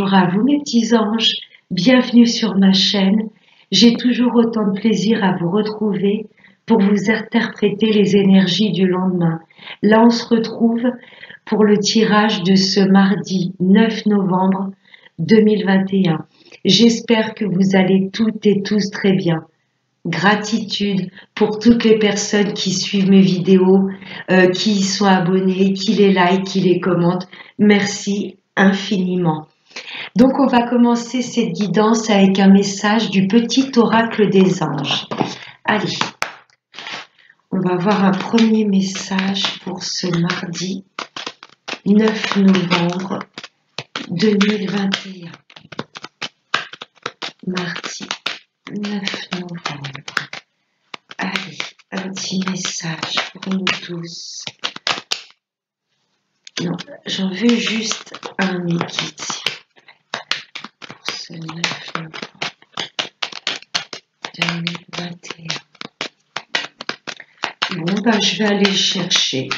Bonjour à vous mes petits anges, bienvenue sur ma chaîne. J'ai toujours autant de plaisir à vous retrouver pour vous interpréter les énergies du lendemain. Là on se retrouve pour le tirage de ce mardi 9 novembre 2021. J'espère que vous allez toutes et tous très bien. Gratitude pour toutes les personnes qui suivent mes vidéos, qui y sont abonnées, qui les like, qui les commentent. Merci infiniment. Donc on va commencer cette guidance avec un message du petit oracle des anges. Allez, on va voir un premier message pour ce mardi 9 novembre 2021. Mardi 9 novembre. Allez, un petit message pour nous tous. Non, j'en veux juste un guide pour ce 9 novembre 2021. Bon, je vais aller chercher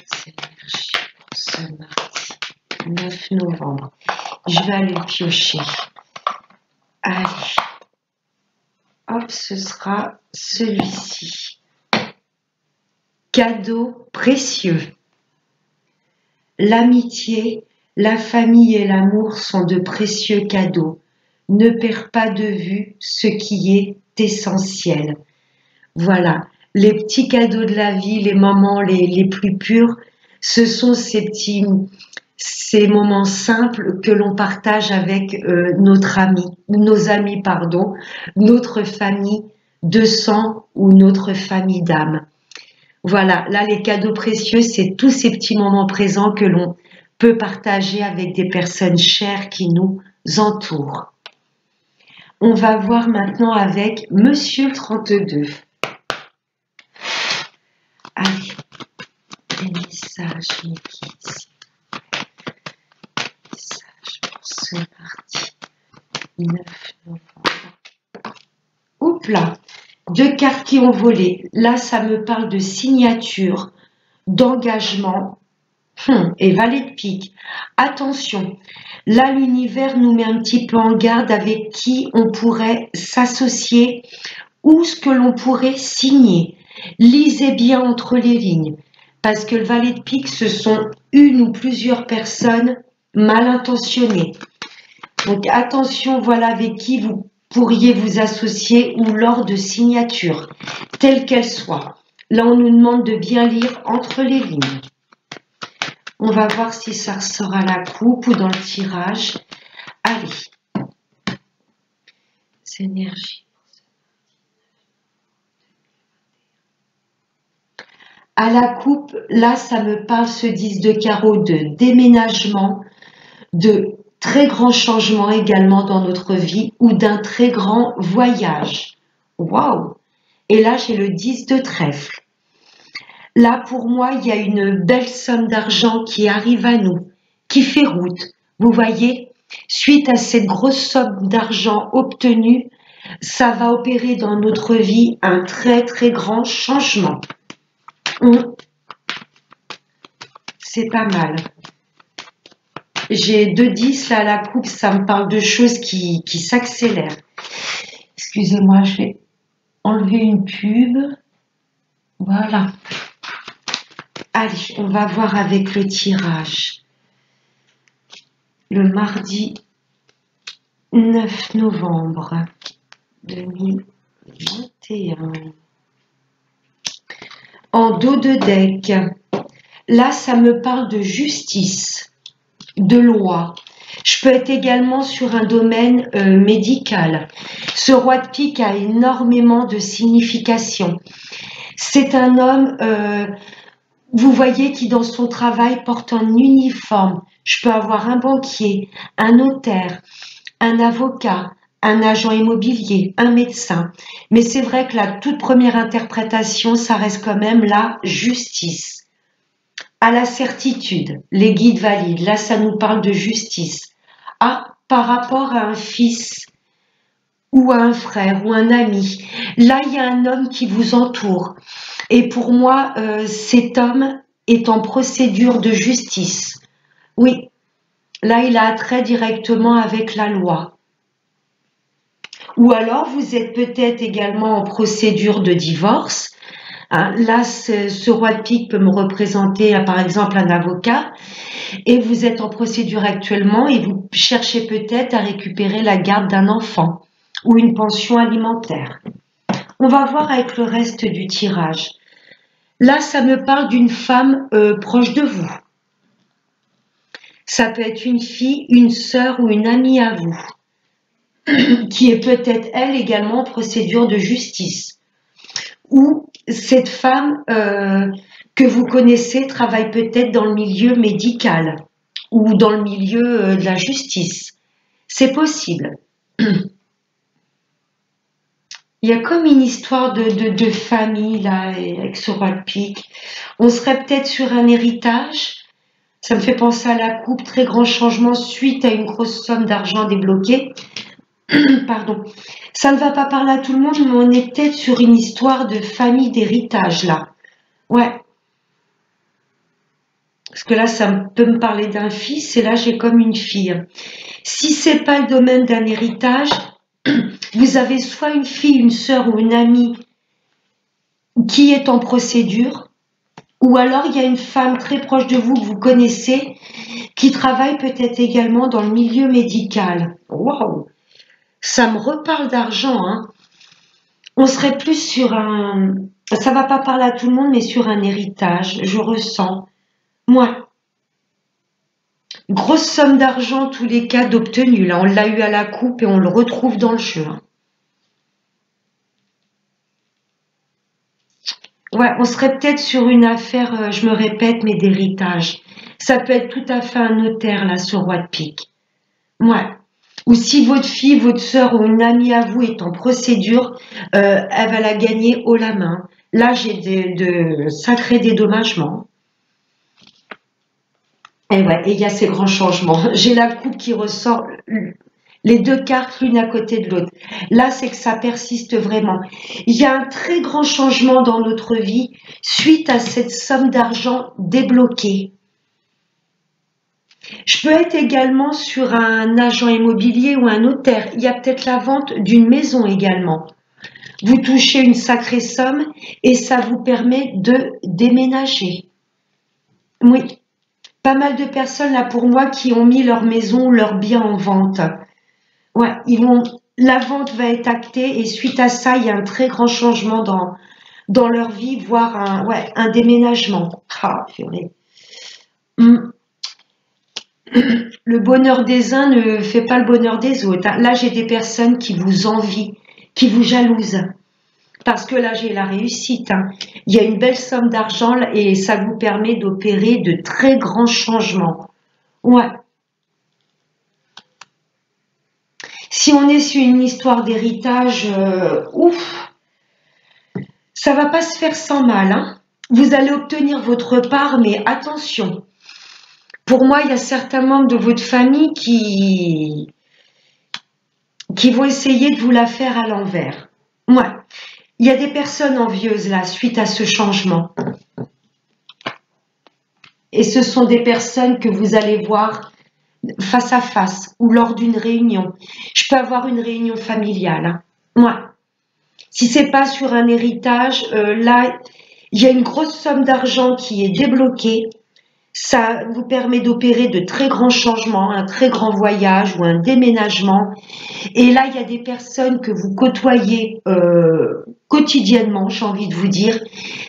ces énergies pour ce mardi 9 novembre. Je vais aller piocher. Allez, hop, ce sera celui-ci. Cadeau précieux. L'amitié, la famille et l'amour sont de précieux cadeaux. Ne perds pas de vue ce qui est essentiel. Voilà, les petits cadeaux de la vie, les moments les plus purs, ce sont ces moments simples que l'on partage avec nos amis, notre famille de sang ou notre famille d'âme. Voilà, là les cadeaux précieux, c'est tous ces petits moments présents que l'on peut partager avec des personnes chères qui nous entourent. On va voir maintenant avec Monsieur 32. Allez, des messages, mes guides. Messages pour ce mardi 9 novembre. Oups là, deux cartes qui ont volé. Là, ça me parle de signature, d'engagement et valet de pique. Attention, là, l'univers nous met un petit peu en garde avec qui on pourrait s'associer ou ce que l'on pourrait signer. Lisez bien entre les lignes, parce que le valet de pique, ce sont une ou plusieurs personnes mal intentionnées. Donc attention, voilà avec qui vous pourriez vous associer ou lors de signature, telle qu'elle soit. Là, on nous demande de bien lire entre les lignes. On va voir si ça ressort à la coupe ou dans le tirage. Allez. C'est énergie. À la coupe, là, ça me parle, ce 10 de carreau, de déménagement, de très grands changements également dans notre vie ou d'un très grand voyage. Waouh! Et là, j'ai le 10 de trèfle. Là, pour moi, il y a une belle somme d'argent qui arrive à nous, qui fait route. Vous voyez, suite à cette grosse somme d'argent obtenue, ça va opérer dans notre vie un très très grand changement. C'est pas mal. J'ai 2 10 là à la coupe, ça me parle de choses qui s'accélèrent. Excusez-moi, je vais enlever une pub. Voilà. Allez, on va voir avec le tirage. Le mardi 9 novembre 2021. En dos de deck, là, ça me parle de justice, de loi. Je peux être également sur un domaine médical. Ce roi de pique a énormément de signification. C'est un homme, vous voyez, qui dans son travail porte un uniforme. Je peux avoir un banquier, un notaire, un avocat, un agent immobilier, un médecin. Mais c'est vrai que la toute première interprétation, ça reste quand même la justice. À la certitude, les guides valident. Là, ça nous parle de justice. Ah, par rapport à un fils ou à un frère ou un ami. Là, il y a un homme qui vous entoure. Et pour moi, cet homme est en procédure de justice. Oui, Là, il a attrait directement avec la loi. Ou alors, vous êtes peut-être également en procédure de divorce. Hein. Là, ce roi de pique peut me représenter, par exemple, un avocat. Et vous êtes en procédure actuellement et vous cherchez peut-être à récupérer la garde d'un enfant ou une pension alimentaire. On va voir avec le reste du tirage. Là, ça me parle d'une femme proche de vous. Ça peut être une fille, une sœur ou une amie à vous, qui est peut-être elle également en procédure de justice. Ou cette femme que vous connaissez travaille peut-être dans le milieu médical ou dans le milieu de la justice. C'est possible. Il y a comme une histoire de famille là, avec ce roi de pique. On serait peut-être sur un héritage. Ça me fait penser à la coupe, très grand changement suite à une grosse somme d'argent débloquée. Pardon. Ça ne va pas parler à tout le monde, mais on est peut-être sur une histoire de famille d'héritage là. Ouais. Parce que là, ça peut me parler d'un fils et là, j'ai comme une fille. Si c'est pas le domaine d'un héritage, vous avez soit une fille, une sœur ou une amie qui est en procédure, ou alors il y a une femme très proche de vous que vous connaissez qui travaille peut-être également dans le milieu médical. Waouh! Ça me reparle d'argent, hein. On serait plus sur un... Ça va pas parler à tout le monde, mais sur un héritage, je ressens. Moi, grosse somme d'argent, tous les cas d'obtenu. Là, on l'a eu à la coupe et on le retrouve dans le jeu. Ouais, on serait peut-être sur une affaire, je me répète, mais d'héritage. Ça peut être tout à fait un notaire, là, ce roi de pique. Ouais. Ou si votre fille, votre sœur ou une amie à vous est en procédure, elle va la gagner haut la main. Là, j'ai de sacrés dédommagements. Et ouais, et il y a ces grands changements. J'ai la coupe qui ressort, les deux cartes l'une à côté de l'autre. Là, c'est que ça persiste vraiment. Il y a un très grand changement dans notre vie suite à cette somme d'argent débloquée. Je peux être également sur un agent immobilier ou un notaire. Il y a peut-être la vente d'une maison également. Vous touchez une sacrée somme et ça vous permet de déménager. Oui, pas mal de personnes là pour moi qui ont mis leur maison ou leur bien en vente. Ouais, la vente va être actée et suite à ça, il y a un très grand changement dans leur vie, voire un déménagement. Ah, purée. Hum. Le bonheur des uns ne fait pas le bonheur des autres. Là, j'ai des personnes qui vous envient, qui vous jalousent. Parce que là, j'ai la réussite. Il y a une belle somme d'argent et ça vous permet d'opérer de très grands changements. Ouais. Si on est sur une histoire d'héritage, ouf, ça va pas se faire sans mal. Hein. Vous allez obtenir votre part, mais attention. Pour moi, il y a certains membres de votre famille qui vont essayer de vous la faire à l'envers. Ouais. Il y a des personnes envieuses là, suite à ce changement. Et ce sont des personnes que vous allez voir face à face ou lors d'une réunion. Je peux avoir une réunion familiale. Hein. Moi, si c'est pas sur un héritage, là, il y a une grosse somme d'argent qui est débloquée. Ça vous permet d'opérer de très grands changements, un très grand voyage ou un déménagement. Et là, il y a des personnes que vous côtoyez quotidiennement, j'ai envie de vous dire.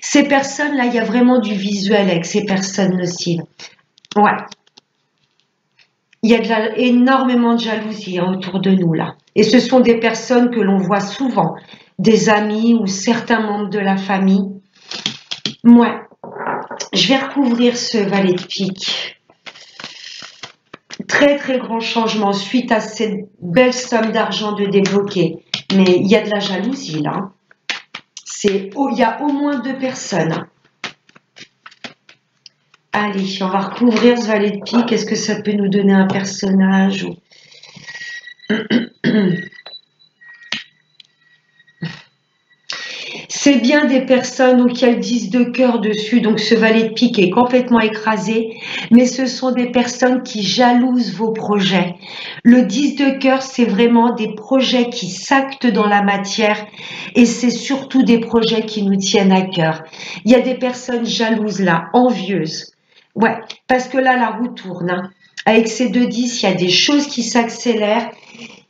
Ces personnes-là, il y a vraiment du visuel avec ces personnes nocives. Ouais. Il y a énormément de jalousie autour de nous là. Et ce sont des personnes que l'on voit souvent, des amis ou certains membres de la famille. Moi, je vais recouvrir ce valet de pique. Très très grand changement suite à cette belle somme d'argent de débloquer. Mais il y a de la jalousie là. Il y a au moins 2 personnes. Allez, on va recouvrir ce valet de pique. Est-ce que ça peut nous donner un personnage ou... C'est bien des personnes qui a le 10 de cœur dessus, donc ce valet de pique est complètement écrasé, mais ce sont des personnes qui jalousent vos projets. Le 10 de cœur, c'est vraiment des projets qui s'actent dans la matière et c'est surtout des projets qui nous tiennent à cœur. Il y a des personnes jalouses là, envieuses. Ouais, parce que là, la roue tourne, hein. Avec ces 2-10, il y a des choses qui s'accélèrent.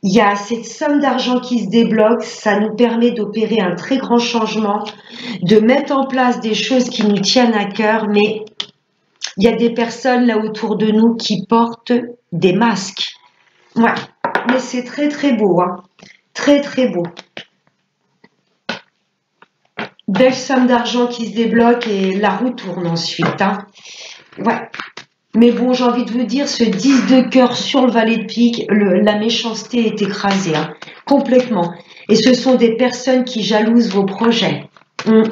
Il y a cette somme d'argent qui se débloque, ça nous permet d'opérer un très grand changement, de mettre en place des choses qui nous tiennent à cœur, mais il y a des personnes là autour de nous qui portent des masques. Ouais, mais c'est très très beau, hein. Très très beau. Belle somme d'argent qui se débloque et la roue tourne ensuite, hein. Ouais. Mais bon, j'ai envie de vous dire, ce 10 de cœur sur le valet de pique, la méchanceté est écrasée, hein, complètement. Et ce sont des personnes qui jalousent vos projets. Il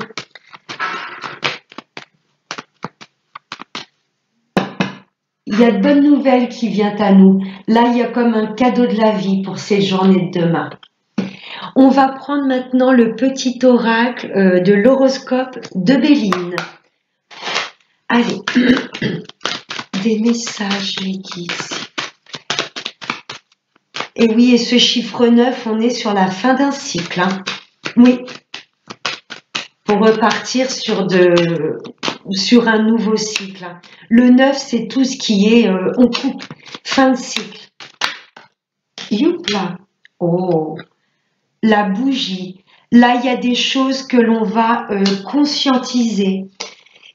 y a de bonnes nouvelles qui viennent à nous. Là, il y a comme un cadeau de la vie pour cette journée de demain. On va prendre maintenant le petit oracle de l'horoscope de Béline. Allez, des messages, les guides. Et oui, et ce chiffre 9, on est sur la fin d'un cycle, hein. Oui, pour repartir sur un nouveau cycle, hein. Le 9, c'est tout ce qui est, on coupe, fin de cycle. Youpla. Oh, la bougie. Là, il y a des choses que l'on va conscientiser.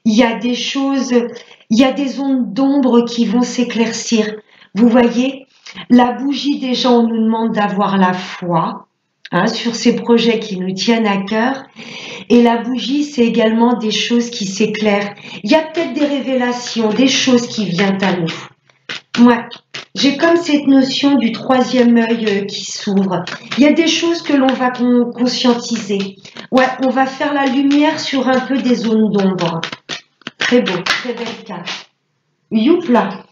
Il y a des choses, il y a des ondes d'ombre qui vont s'éclaircir. Vous voyez, la bougie, déjà, on nous demande d'avoir la foi, hein, sur ces projets qui nous tiennent à cœur. Et la bougie, c'est également des choses qui s'éclairent. Il y a peut-être des révélations, des choses qui viennent à nous. Ouais, j'ai comme cette notion du troisième œil qui s'ouvre. Il y a des choses que l'on va conscientiser. Ouais, on va faire la lumière sur un peu des zones d'ombre. Très beau, très belle carte. Youpla.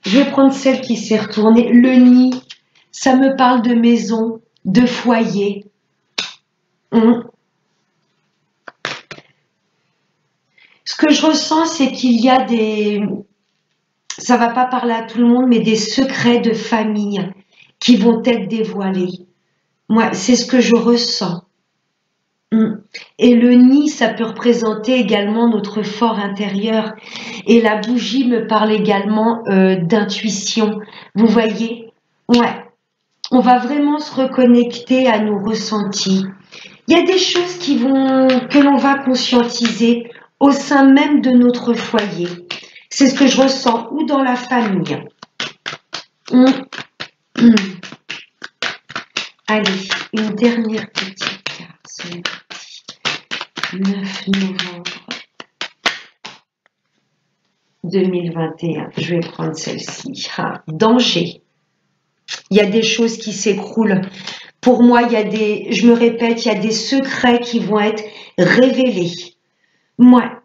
Je vais prendre celle qui s'est retournée. Le nid, ça me parle de maison, de foyer. Ce que je ressens, c'est qu'il y a des... Ça va pas parler à tout le monde, mais des secrets de famille qui vont être dévoilés. Moi, c'est ce que je ressens. Et le nid, ça peut représenter également notre fort intérieur. Et la bougie me parle également d'intuition. Vous voyez? Ouais. On va vraiment se reconnecter à nos ressentis. Il y a des choses que l'on va conscientiser au sein même de notre foyer. C'est ce que je ressens, ou dans la famille. Allez, une dernière petite carte. C'est parti. 9 novembre 2021. Je vais prendre celle-ci. Ah, danger. Il y a des choses qui s'écroulent. Pour moi, je me répète, il y a des secrets qui vont être révélés. Moi,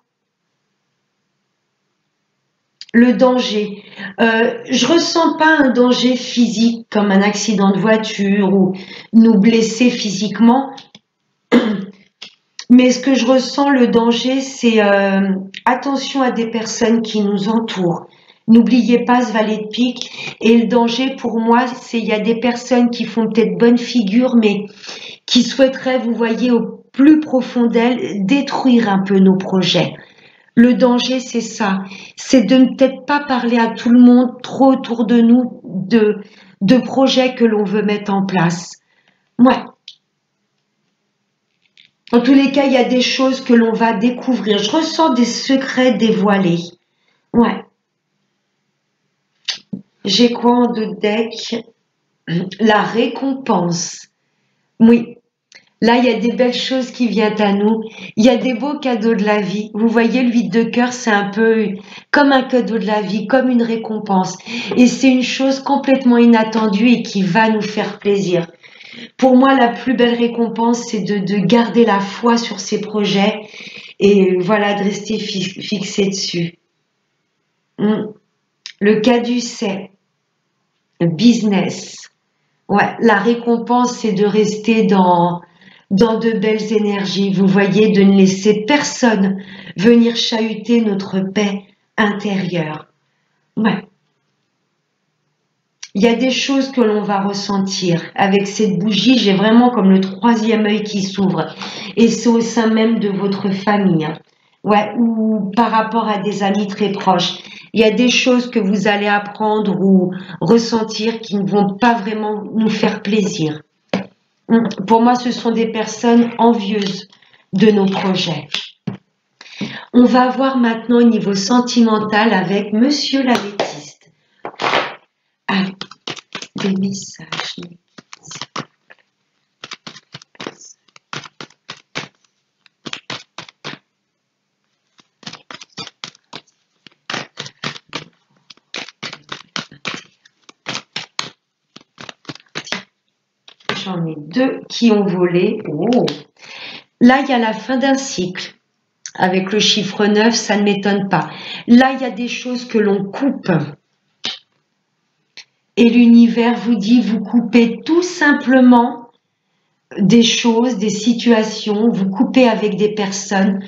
le danger. Je ressens pas un danger physique comme un accident de voiture ou nous blesser physiquement. Mais ce que je ressens, le danger, c'est attention à des personnes qui nous entourent. N'oubliez pas ce valet de pique. Et le danger, pour moi, c'est il y a des personnes qui font peut-être bonne figure, mais qui souhaiteraient, vous voyez, au plus profond d'elles, détruire un peu nos projets. Le danger, c'est ça. C'est de ne peut-être pas parler à tout le monde trop autour de nous de projets que l'on veut mettre en place. Ouais. En tous les cas, il y a des choses que l'on va découvrir. Je ressens des secrets dévoilés. Ouais. J'ai quoi en deux decks? La récompense. Oui. Là, il y a des belles choses qui viennent à nous. Il y a des beaux cadeaux de la vie. Vous voyez, le 8 de cœur, c'est un peu comme un cadeau de la vie, comme une récompense. Et c'est une chose complètement inattendue et qui va nous faire plaisir. Pour moi, la plus belle récompense, c'est de garder la foi sur ces projets et voilà, de rester fixé dessus. Le caducée, business. Ouais, la récompense, c'est de rester dans dans de belles énergies. Vous voyez, de ne laisser personne venir chahuter notre paix intérieure. Ouais. Il y a des choses que l'on va ressentir. Avec cette bougie, j'ai vraiment comme le troisième œil qui s'ouvre. Et c'est au sein même de votre famille. Ouais, ou par rapport à des amis très proches. Il y a des choses que vous allez apprendre ou ressentir qui ne vont pas vraiment nous faire plaisir. Pour moi, ce sont des personnes envieuses de nos projets. On va voir maintenant au niveau sentimental avec Monsieur l'améthyste. Allez, des messages. J'en ai deux qui ont volé. Oh. Là, il y a la fin d'un cycle. Avec le chiffre 9, ça ne m'étonne pas. Là, il y a des choses que l'on coupe. Et l'univers vous dit, vous coupez tout simplement des choses, des situations, vous coupez avec des personnes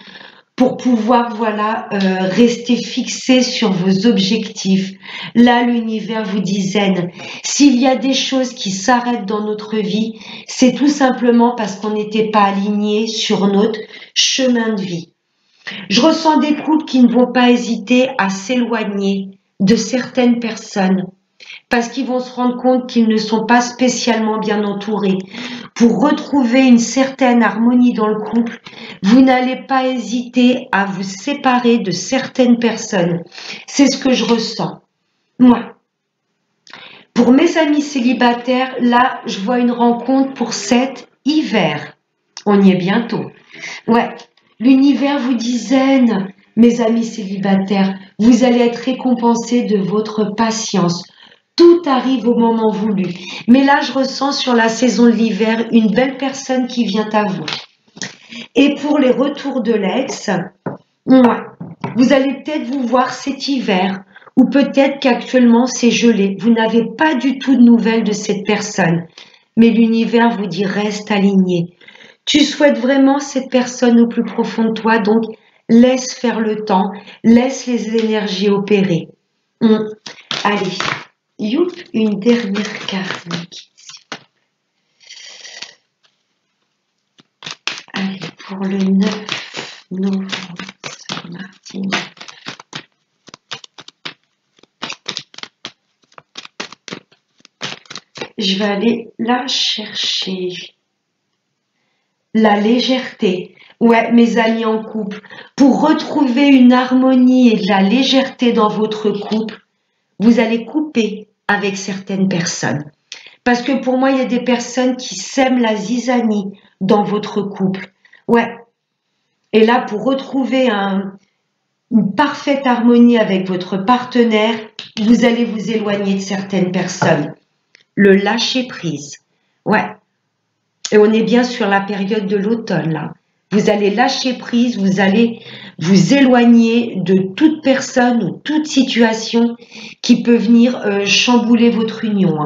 pour pouvoir, voilà, rester fixé sur vos objectifs. Là, l'univers vous dit zen. S'il y a des choses qui s'arrêtent dans notre vie, c'est tout simplement parce qu'on n'était pas aligné sur notre chemin de vie. Je ressens des couples qui ne vont pas hésiter à s'éloigner de certaines personnes parce qu'ils vont se rendre compte qu'ils ne sont pas spécialement bien entourés. Pour retrouver une certaine harmonie dans le couple, vous n'allez pas hésiter à vous séparer de certaines personnes. C'est ce que je ressens. Moi, pour mes amis célibataires, là, je vois une rencontre pour cet hiver. On y est bientôt. Ouais. L'univers vous dit zen, mes amis célibataires, vous allez être récompensés de votre patience. Tout arrive au moment voulu. Mais là, je ressens sur la saison de l'hiver une belle personne qui vient à vous. Et pour les retours de l'ex, vous allez peut-être vous voir cet hiver, ou peut-être qu'actuellement c'est gelé. Vous n'avez pas du tout de nouvelles de cette personne. Mais l'univers vous dit reste aligné. Tu souhaites vraiment cette personne au plus profond de toi, donc laisse faire le temps, laisse les énergies opérer. Allez, youp, une dernière carte. Allez, pour le 9 novembre, mardi 9. Je vais aller la chercher. La légèreté. Ouais, mes amis en couple, pour retrouver une harmonie et de la légèreté dans votre couple, vous allez couper avec certaines personnes. Parce que pour moi, il y a des personnes qui sèment la zizanie dans votre couple. Ouais. Et là, pour retrouver une parfaite harmonie avec votre partenaire, vous allez vous éloigner de certaines personnes. Le lâcher prise. Ouais. Et on est bien sur la période de l'automne, là. Vous allez lâcher prise, vous allez vous éloigner de toute personne ou toute situation qui peut venir chambouler votre union.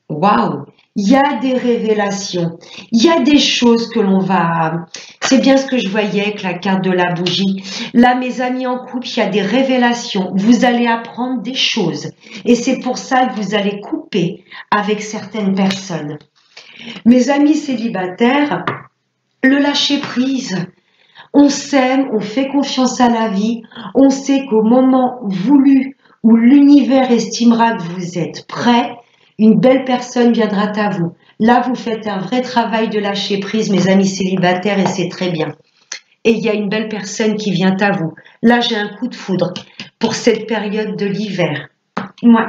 Waouh! Il y a des révélations, il y a des choses que l'on va... C'est bien ce que je voyais avec la carte de la bougie. Là, mes amis en couple, il y a des révélations. Vous allez apprendre des choses. Et c'est pour ça que vous allez couper avec certaines personnes. Mes amis célibataires, le lâcher prise. On s'aime, on fait confiance à la vie. On sait qu'au moment voulu où l'univers estimera que vous êtes prêt, une belle personne viendra à vous. Là, vous faites un vrai travail de lâcher prise, mes amis célibataires, et c'est très bien. Et il y a une belle personne qui vient à vous. Là, j'ai un coup de foudre pour cette période de l'hiver. Moi,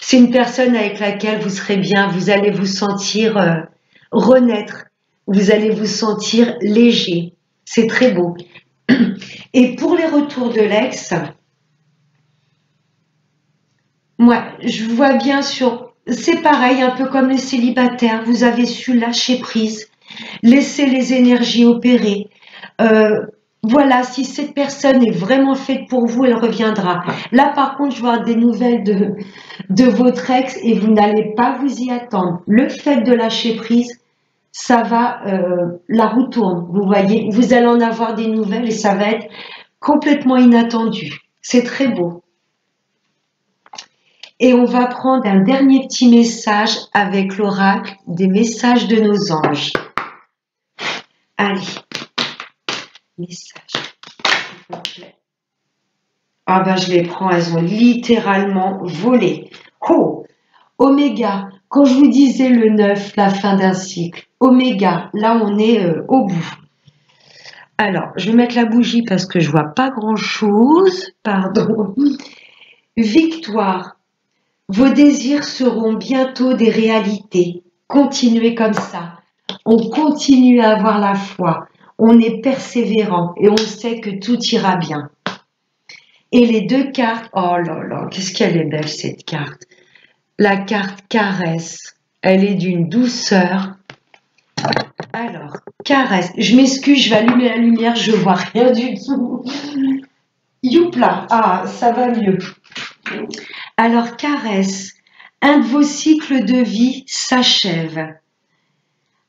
c'est une personne avec laquelle vous serez bien. Vous allez vous sentir renaître. Vous allez vous sentir léger. C'est très beau. Et pour les retours de l'ex, moi, je vois bien sur... C'est pareil, un peu comme les célibataires. Vous avez su lâcher prise, laisser les énergies opérer. Voilà, si cette personne est vraiment faite pour vous, elle reviendra. Là, par contre, je vois des nouvelles de votre ex et vous n'allez pas vous y attendre. Le fait de lâcher prise, ça va, la roue tourne, vous voyez, vous allez en avoir des nouvelles et ça va être complètement inattendu. C'est très beau. Et on va prendre un dernier petit message avec l'oracle des messages de nos anges. Allez, message, s'il vous plaît. Ah ben je les prends, elles ont littéralement volé. Oh, Oméga, quand je vous disais le 9, la fin d'un cycle, Oméga, là on est au bout. Alors, je vais mettre la bougie parce que je vois pas grand-chose. Pardon. Victoire. Vos désirs seront bientôt des réalités. Continuez comme ça. On continue à avoir la foi. On est persévérant et on sait que tout ira bien. Et les deux cartes, oh là là, qu'est-ce qu'elle est belle cette carte. La carte caresse, elle est d'une douceur. Alors, caresse, je m'excuse, je vais allumer la lumière, je vois rien du tout. Youpla, ah, ça va mieux. Alors, caresse, un de vos cycles de vie s'achève.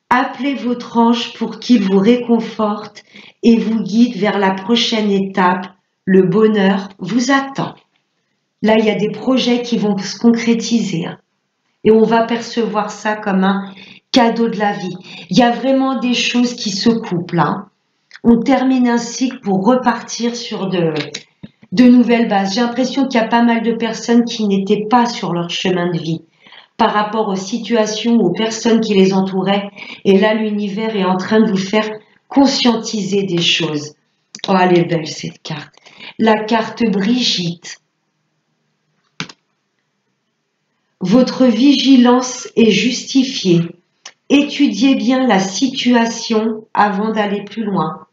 Appelez votre ange pour qu'il vous réconforte et vous guide vers la prochaine étape. Le bonheur vous attend. Là, il y a des projets qui vont se concrétiser et on va percevoir ça comme un cadeau de la vie. Il y a vraiment des choses qui se couplent. On termine un cycle pour repartir sur de nouvelles bases. J'ai l'impression qu'il y a pas mal de personnes qui n'étaient pas sur leur chemin de vie par rapport aux situations, aux personnes qui les entouraient. Et là, l'univers est en train de vous faire conscientiser des choses. Oh, elle est belle cette carte. La carte Brigitte. Votre vigilance est justifiée. Étudiez bien la situation avant d'aller plus loin.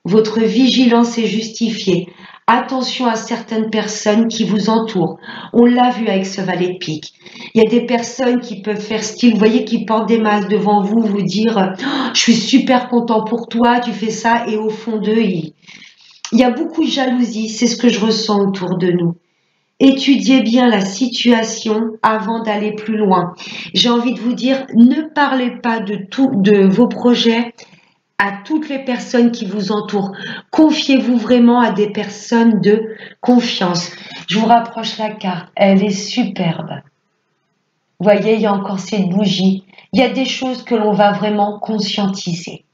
Votre vigilance est justifiée. Attention à certaines personnes qui vous entourent. On l'a vu avec ce valet de pique. Il y a des personnes qui peuvent faire style, vous voyez, qui portent des masques devant vous, vous dire oh, « je suis super content pour toi, tu fais ça » et au fond d'eux, il y a beaucoup de jalousie, c'est ce que je ressens autour de nous. Étudiez bien la situation avant d'aller plus loin. J'ai envie de vous dire, ne parlez pas de vos projets à toutes les personnes qui vous entourent. Confiez-vous vraiment à des personnes de confiance. Je vous rapproche la carte, elle est superbe. Vous voyez, il y a encore cette bougie. Il y a des choses que l'on va vraiment conscientiser.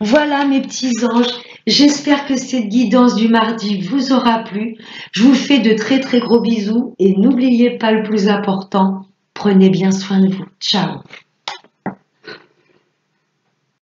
Voilà mes petits anges, j'espère que cette guidance du mardi vous aura plu. Je vous fais de très très gros bisous et n'oubliez pas le plus important, prenez bien soin de vous. Ciao.